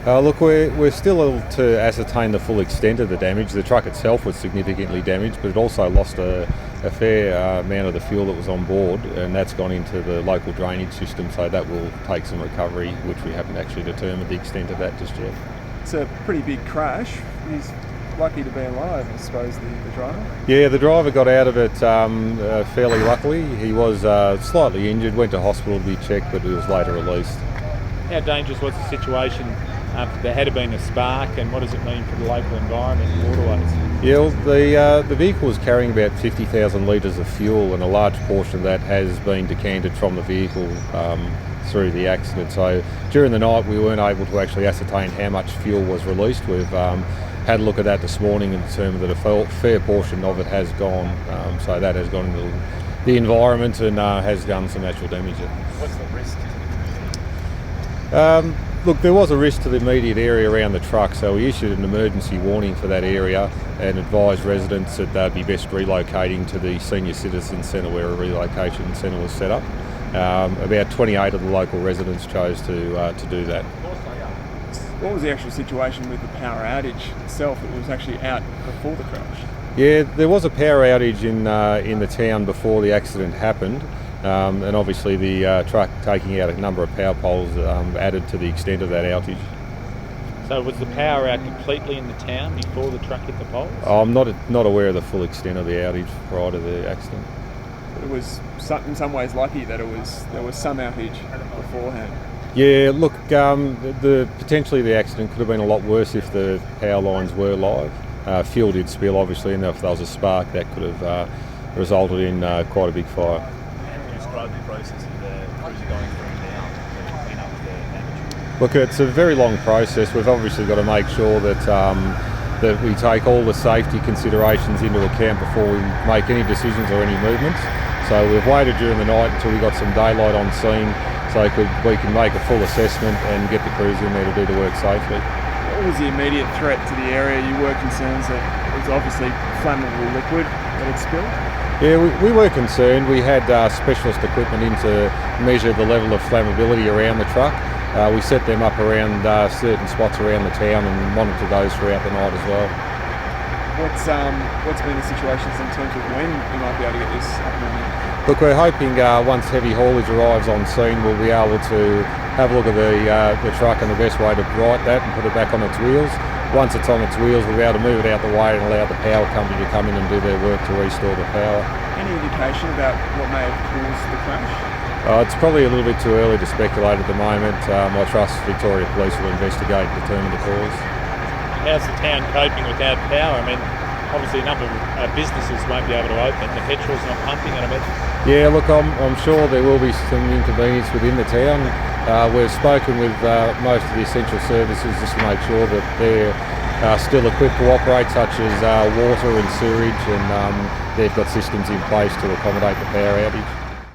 Look, we're still able to ascertain the full extent of the damage. The truck itself was significantly damaged, but it also lost a fair amount of the fuel that was on board, and that's gone into the local drainage system, so that will take some recovery, which we haven't actually determined the extent of that just yet. It's a pretty big crash. He's lucky to be alive, I suppose, the driver. Yeah, the driver got out of it fairly luckily. He was slightly injured, went to hospital to be checked, but he was later released. How dangerous was the situation? There had been a spark, and what does it mean for the local environment and waterways? Yeah, well, the vehicle was carrying about 50,000 litres of fuel, and a large portion of that has been decanted from the vehicle through the accident. So during the night we weren't able to actually ascertain how much fuel was released. We've had a look at that this morning and determined that a fair portion of it has gone, so that has gone into the environment and has done some actual damage. What's the risk to the community? Look, there was a risk to the immediate area around the truck, so we issued an emergency warning for that area and advised residents that they'd be best relocating to the senior citizen centre where a relocation centre was set up. About 28 of the local residents chose to do that. What was the actual situation with the power outage itself? It was actually out before the crash. Yeah, there was a power outage in the town before the accident happened. And obviously the truck taking out a number of power poles added to the extent of that outage. So was the power out completely in the town before the truck hit the poles? I'm not aware of the full extent of the outage prior to the accident. It was in some ways lucky that there was some outage beforehand. Yeah, look, potentially the accident could have been a lot worse if the power lines were live. Fuel did spill obviously, and if there was a spark that could have resulted in quite a big fire. Describe the process of the crews are going through now to clean up the damage? Look, it's a very long process. We've obviously got to make sure that that we take all the safety considerations into account before we make any decisions or any movements. So we've waited during the night until we got some daylight on scene so we can make a full assessment and get the crews in there to do the work safely. What was the immediate threat to the area? You were concerned that it was obviously flammable liquid that had spilled? Yeah, we were concerned. We had specialist equipment in to measure the level of flammability around the truck. We set them up around certain spots around the town and monitored those throughout the night as well. What's been the situations in terms of when we might be able to get this up and running? Look, we're hoping once heavy haulage arrives on scene, we'll be able to have a look at the truck and the best way to right that and put it back on its wheels. Once it's on its wheels, we'll be able to move it out the way and allow the power company to come in and do their work to restore the power. Any indication about what may have caused the crash? It's probably a little bit too early to speculate at the moment. I trust Victoria Police will investigate and determine the cause. How's the town coping without power? I mean, obviously a number of businesses won't be able to open. The petrol's not pumping, I bet. Yeah, look, I'm sure there will be some inconvenience within the town. We've spoken with most of the essential services just to make sure that they're still equipped to operate, such as water and sewerage, and they've got systems in place to accommodate the power outage.